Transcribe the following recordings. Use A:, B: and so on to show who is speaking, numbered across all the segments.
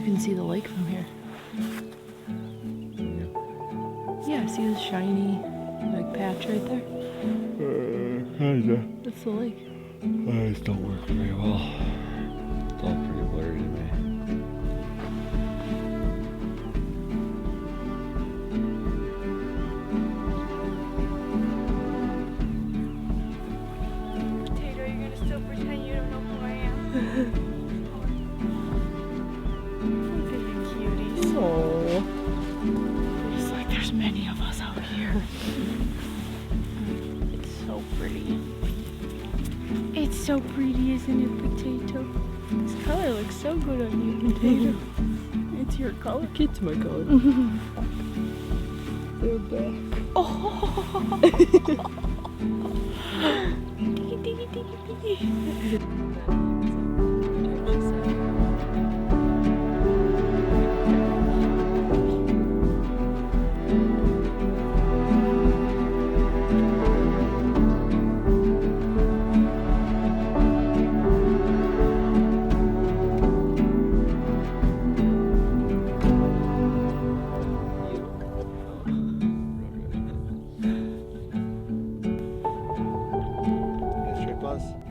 A: can see the lake from here. Yeah, see this shiny like patch right there? That's the lake.
B: Eyes don't work very well. It's all pretty blurry to me.
C: Potato, you're gonna still pretend you don't know who I am. Baby cuties.
A: Oh. It's like there's many of us out here. It's so pretty.
C: It's so pretty, isn't it, Potato? This color looks so good on you, Potato. It's your color.
A: It's my color. They're back.
C: Oh! Diggy, diggy, diggy, diggy.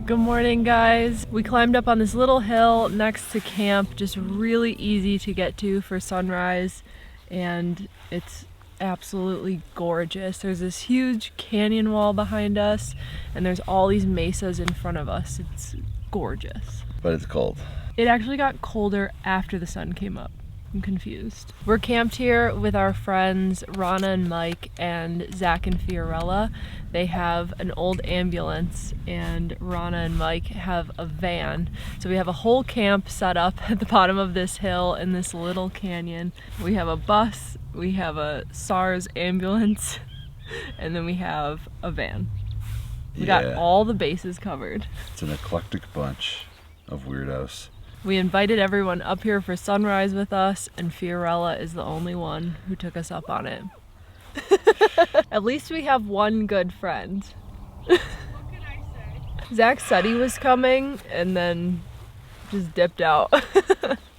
A: Good morning, guys. We climbed up on this little hill next to camp, just really easy to get to for sunrise, and it's absolutely gorgeous. There's this huge canyon wall behind us, and there's all these mesas in front of us. It's gorgeous.
B: But it's cold.
A: It actually got colder after the sun came up. I'm confused. We're camped here with our friends Rana and Mike and Zach and Fiorella. They have an old ambulance and Rana and Mike have a van. So we have a whole camp set up at the bottom of this hill in this little canyon. We have a bus, we have a SARS ambulance, and then we have a van. We got all the bases covered.
B: It's an eclectic bunch of weirdos.
A: We invited everyone up here for sunrise with us, and Fiorella is the only one who took us up on it. At least we have one good friend.
C: What can I say?
A: Zach said he was coming and then just dipped out.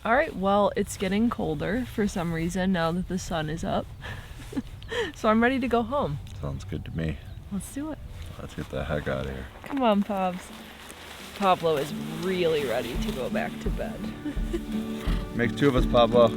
A: Alright, well, it's getting colder for some reason now that the sun is up. So I'm ready to go home.
B: Sounds good to me.
A: Let's do it.
B: Let's get the heck out of here.
A: Come on, Pobs. Pablo is really ready to go back to bed.
B: Makes two of us, Pablo.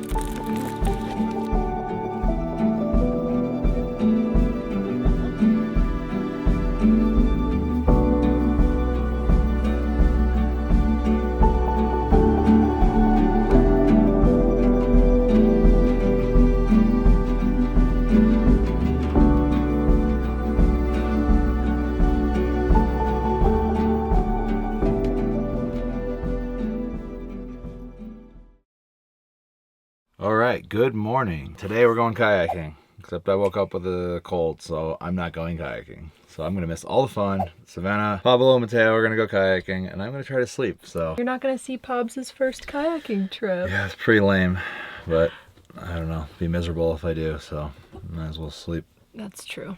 B: Alright, good morning. Today we're going kayaking, except I woke up with a cold, so I'm not going kayaking. So I'm gonna miss all the fun. Savannah, Pablo, and Mateo are gonna go kayaking, and I'm gonna try to sleep, so.
A: You're not gonna see Pobs' first kayaking trip.
B: Yeah, it's pretty lame, but I don't know, be miserable if I do, so might as well sleep.
A: That's true.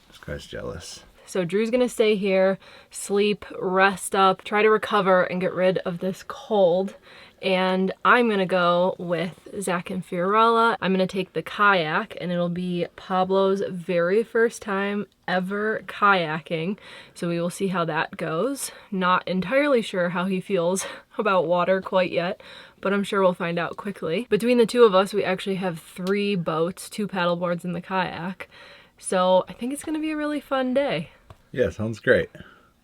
B: This guy's jealous.
A: So Drew's gonna stay here, sleep, rest up, try to recover and get rid of this cold. And I'm gonna go with Zach and Fiorella. I'm gonna take the kayak, and it'll be Pablo's very first time ever kayaking. So we will see how that goes. Not entirely sure how he feels about water quite yet, but I'm sure we'll find out quickly. Between the two of us, we actually have 3 boats, 2 paddle boards in the kayak. So I think it's gonna be a really fun day.
B: Yeah, sounds great.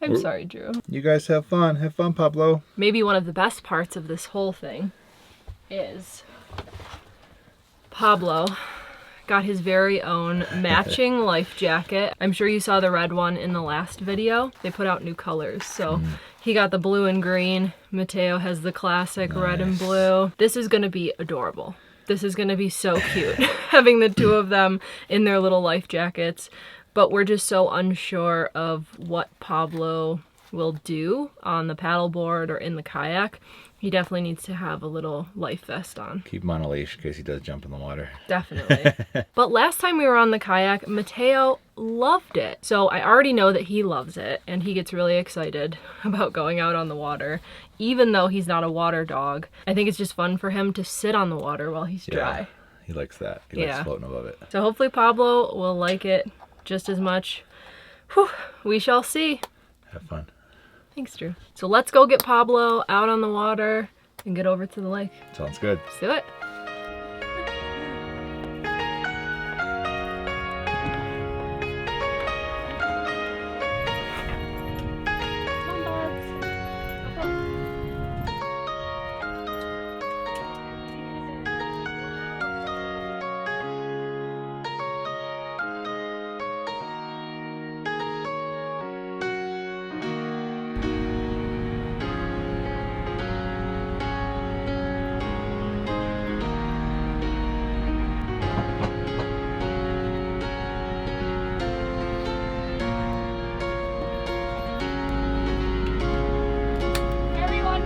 A: I'm sorry, Drew.
B: You guys have fun. Have fun, Pablo.
A: Maybe one of the best parts of this whole thing is Pablo got his very own matching life jacket. I'm sure you saw the red one in the last video. They put out new colors. So he got the blue and green. Mateo has the classic red and blue. This is gonna be adorable. This is gonna be so cute, having the two of them in their little life jackets. But we're just so unsure of what Pablo will do on the paddleboard or in the kayak. He definitely needs to have a little life vest on.
B: Keep him on a leash in case he does jump in the water.
A: Definitely. But last time we were on the kayak, Mateo loved it. So I already know that he loves it and he gets really excited about going out on the water, even though he's not a water dog. I think it's just fun for him to sit on the water while he's dry.
B: Yeah, he likes that. He likes floating above it.
A: So hopefully Pablo will like it just as much. Whew, we shall see.
B: Have fun.
A: Thanks, Drew. So let's go get Pablo out on the water and get over to the lake.
B: Sounds good.
A: Let's do it.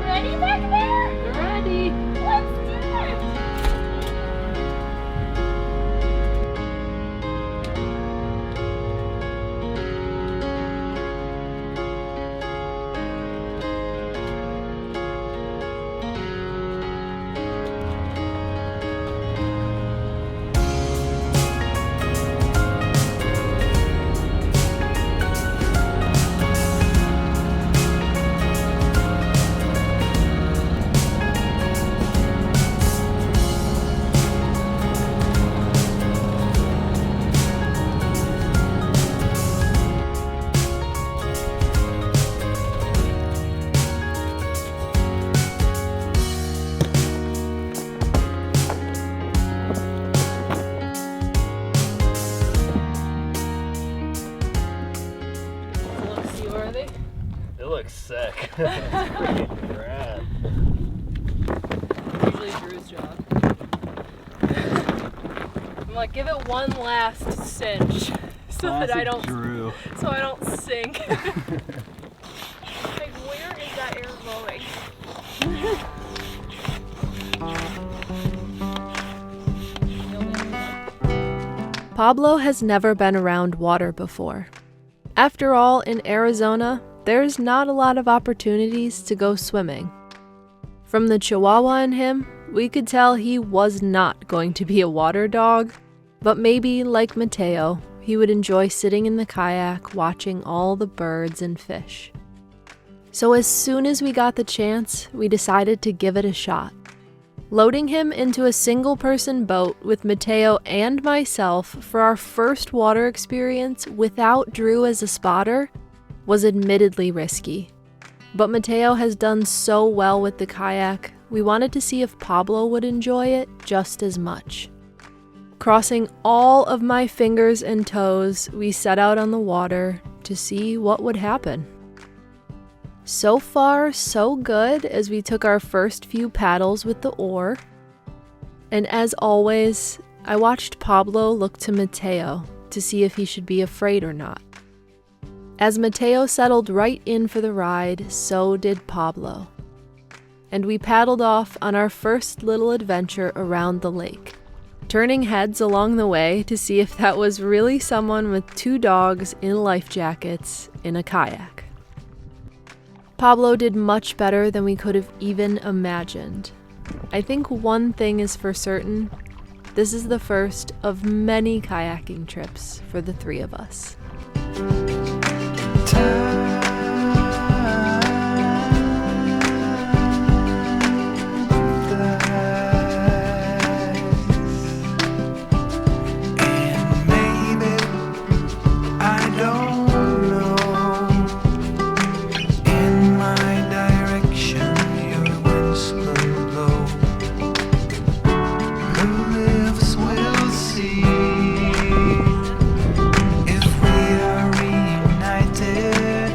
C: Ready back there?
A: Ready.
C: Let's do it!
B: It looks sick. That's pretty rad.
A: Usually Drew's job. I'm like, give it one last cinch so that I don't
B: Drew.
A: so I don't sink.
C: Like, where is that air going?
A: Pablo has never been around water before. After all, in Arizona, there's not a lot of opportunities to go swimming. From the Chihuahua in him, we could tell he was not going to be a water dog, but maybe, like Mateo, he would enjoy sitting in the kayak watching all the birds and fish. So as soon as we got the chance, we decided to give it a shot. Loading him into a single-person boat with Mateo and myself for our first water experience without Drew as a spotter was admittedly risky. But Mateo has done so well with the kayak, we wanted to see if Pablo would enjoy it just as much. Crossing all of my fingers and toes, we set out on the water to see what would happen. So far, so good as we took our first few paddles with the oar. And as always, I watched Pablo look to Mateo to see if he should be afraid or not. As Mateo settled right in for the ride, so did Pablo. And we paddled off on our first little adventure around the lake, turning heads along the way to see if that was really someone with two dogs in life jackets in a kayak. Pablo did much better than we could have even imagined. I think one thing is for certain, this is the first of many kayaking trips for the three of us.
D: If we are reunited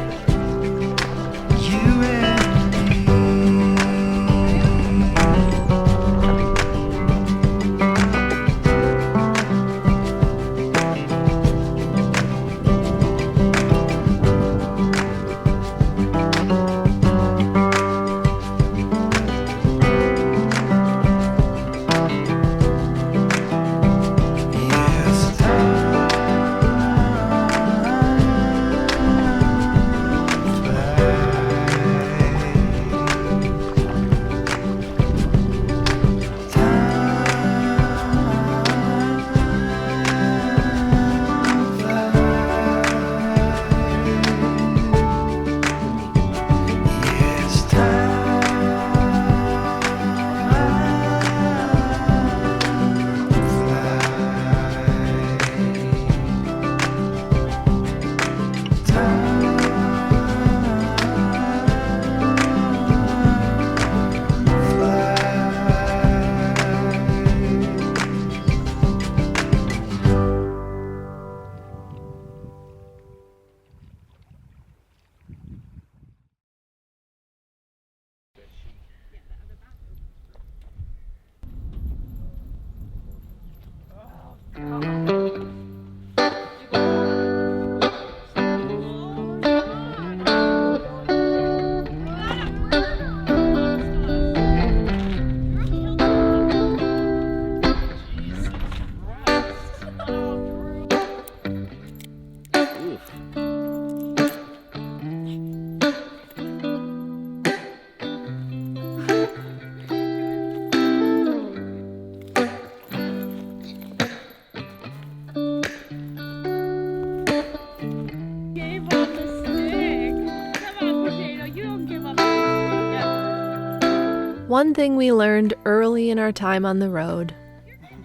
A: one thing we learned early in our time on the road: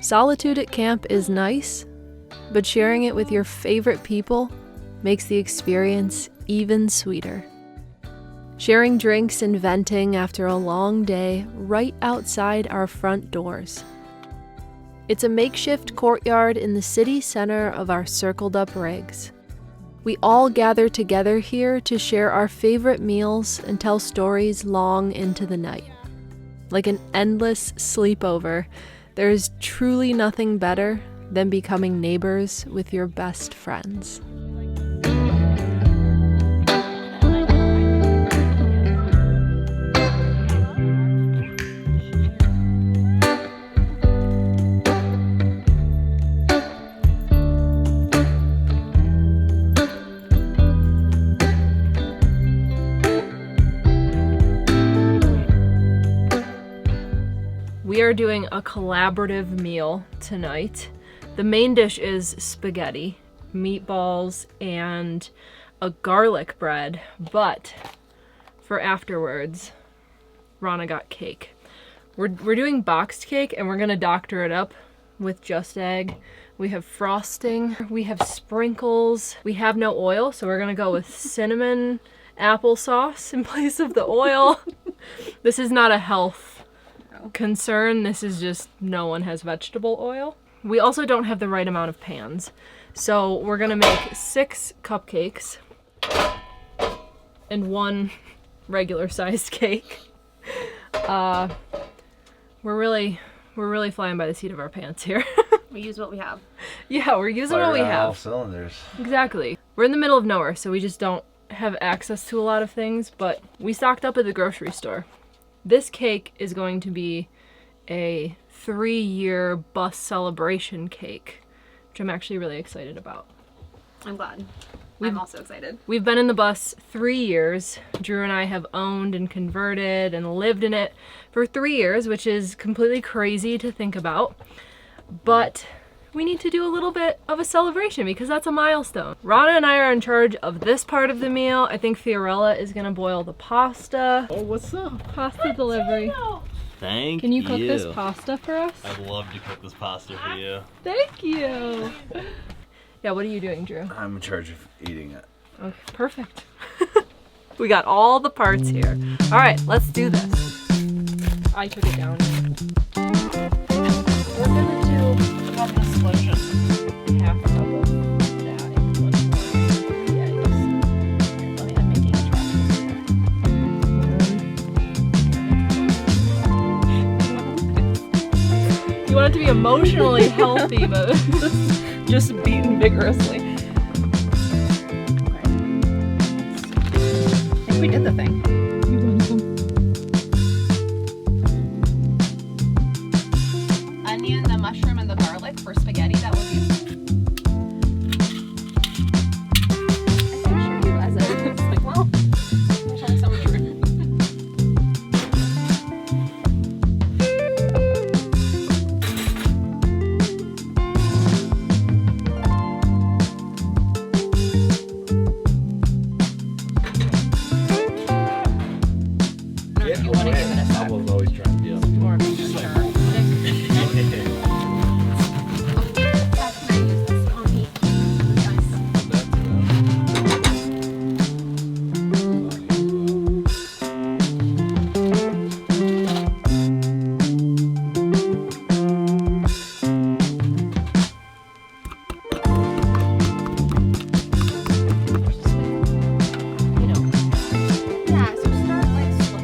A: solitude at camp is nice, but sharing it with your favorite people makes the experience even sweeter. Sharing drinks and venting after a long day right outside our front doors. It's a makeshift courtyard in the city center of our circled up rigs. We all gather together here to share our favorite meals and tell stories long into the night. Like an endless sleepover, there is truly nothing better than becoming neighbors with your best friends. We are doing a collaborative meal tonight. The main dish is spaghetti, meatballs, and a garlic bread, but for afterwards, Rana got cake. We're doing boxed cake, and we're gonna doctor it up with just egg. We have frosting, we have sprinkles, we have no oil, so we're gonna go with cinnamon applesauce in place of the oil. This is not a health concern, this is just no one has vegetable oil. We also don't have the right amount of pans, so we're gonna make 6 cupcakes and 1 regular sized cake. We're really flying by the seat of our pants here.
C: We use what we have.
A: Yeah, we're using what we
B: Firing on all
A: have.
B: cylinders.
A: Exactly. We're in the middle of nowhere, so we just don't have access to a lot of things, but we stocked up at the grocery store. This cake is going to be a 3-year bus celebration cake, which I'm actually really excited about.
C: I'm glad. I'm also excited.
A: We've been in the bus 3 years. Drew and I have owned and converted and lived in it for 3 years, which is completely crazy to think about. But we need to do a little bit of a celebration because that's a milestone. Rana and I are in charge of this part of the meal. I think Fiorella is gonna boil the pasta.
B: Oh, what's up?
A: Pasta delivery.
D: Thank you.
A: Can you cook this pasta for us?
D: I'd love to cook this pasta for you.
A: Thank you. Yeah, what are you doing, Drew?
B: I'm in charge of eating it.
A: Okay, perfect. We got all the parts here. All right, let's do this. I took it down. We're gonna do half a cup of that and 1 cup of eggs. I'm making a track. You want it to be emotionally healthy, but just beaten vigorously.
C: I think we did the thing. Onion, the mushroom, and the garlic for spaghetti. That would be. I can show you as a. It's like, well, there's only so much room.
B: Yeah,
C: you wanna give it a sec.
B: Pablo's always trying to deal.
C: Or sure. Can I use this on me? Yeah, so start like slow.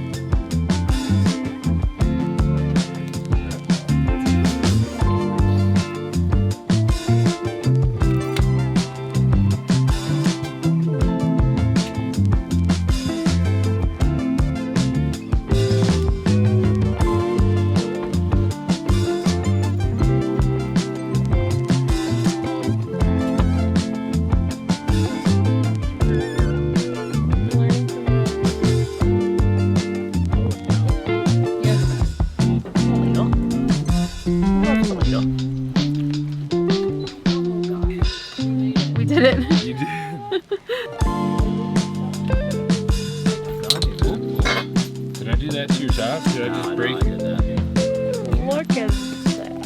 C: We did it.
B: You did.
D: Did I do that to your top? Did
E: Judges
D: I
E: break.
D: know, I did that.
C: Look at that.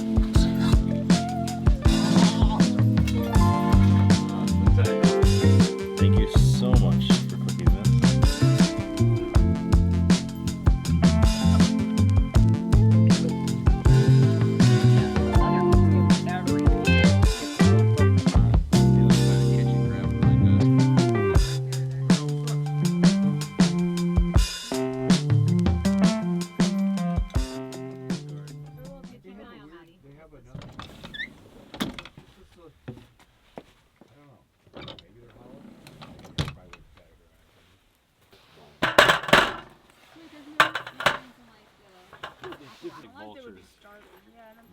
D: Thank you so much for cooking this.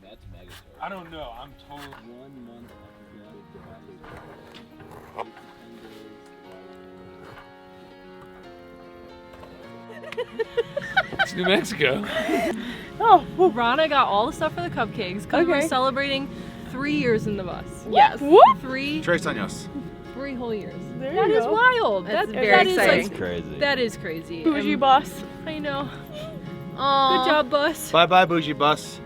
B: That's mega.
E: I don't know. I'm totally.
D: 1 month
E: It's New Mexico.
C: Oh,
A: Rana got all the stuff for the cupcakes because we're
C: Okay.
A: celebrating 3 years in the bus.
C: yes. What?
A: Three
B: Tres años.
A: whole years.
C: There
A: That
C: you
A: is
C: go.
A: wild.
F: That's
A: That
F: very
A: is,
F: exciting.
A: like,
D: crazy.
A: that is crazy.
C: Bougie
A: And-
C: boss.
A: I know. Good job, bus.
B: Bye bye, bougie bus.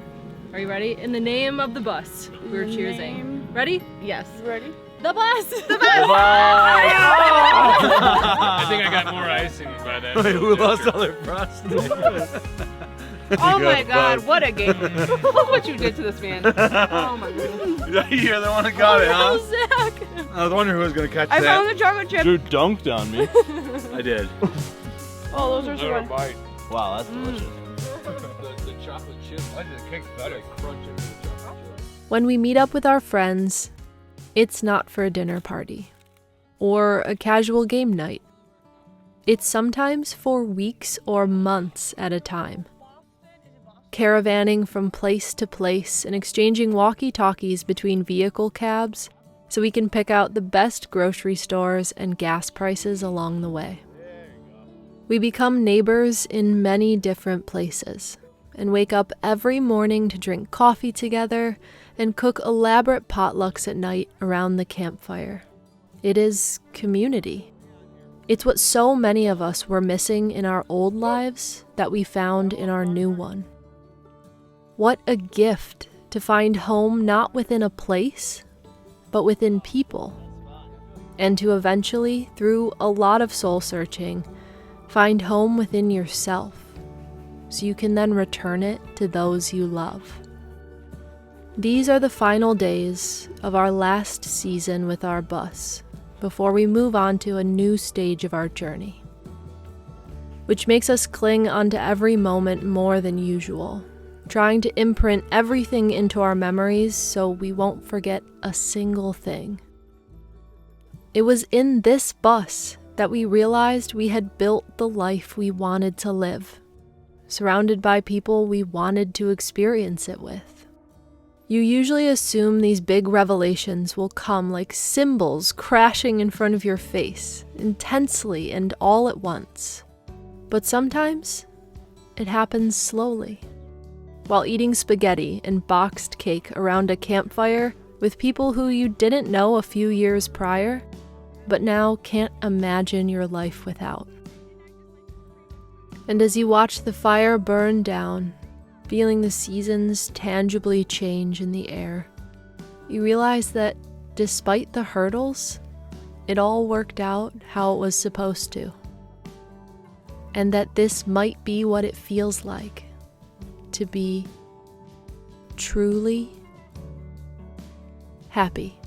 A: Are you ready? In the name of the bus, we're cheersing.
C: Name.
A: Ready?
F: Yes.
C: Ready?
A: The bus! The bus!
E: I think I got more icing by then.
B: Wait, who lost all their frosting?
F: Oh my god, what a game. Look what you did to this man. Oh my god.
B: You're the one that got it, huh?
A: Oh, Zach!
B: I was wondering who was gonna catch
F: I
B: that.
F: found the chocolate chip.
D: Drew dunked on me.
B: I did.
C: Oh, those are so
E: Little
C: good.
E: bite.
D: Wow, that's delicious.
B: the chocolate chip. I did the cake better. Crunch it with the chocolate chip.
A: When we meet up with our friends, it's not for a dinner party or a casual game night. It's sometimes for weeks or months at a time. Caravanning from place to place and exchanging walkie-talkies between vehicle cabs so we can pick out the best grocery stores and gas prices along the way. We become neighbors in many different places and wake up every morning to drink coffee together and cook elaborate potlucks at night around the campfire. It is community. It's what so many of us were missing in our old lives that we found in our new one. What a gift to find home not within a place, but within people. And to eventually, through a lot of soul searching, find home within yourself, so you can then return it to those you love. These are the final days of our last season with our bus, before we move on to a new stage of our journey, which makes us cling onto every moment more than usual, trying to imprint everything into our memories so we won't forget a single thing. It was in this bus that we realized we had built the life we wanted to live, surrounded by people we wanted to experience it with. You usually assume these big revelations will come like cymbals crashing in front of your face, intensely and all at once. But sometimes it happens slowly, while eating spaghetti and boxed cake around a campfire with people who you didn't know a few years prior, but now can't imagine your life without. And as you watch the fire burn down, feeling the seasons tangibly change in the air, you realize that despite the hurdles, it all worked out how it was supposed to. And that this might be what it feels like to be truly happy.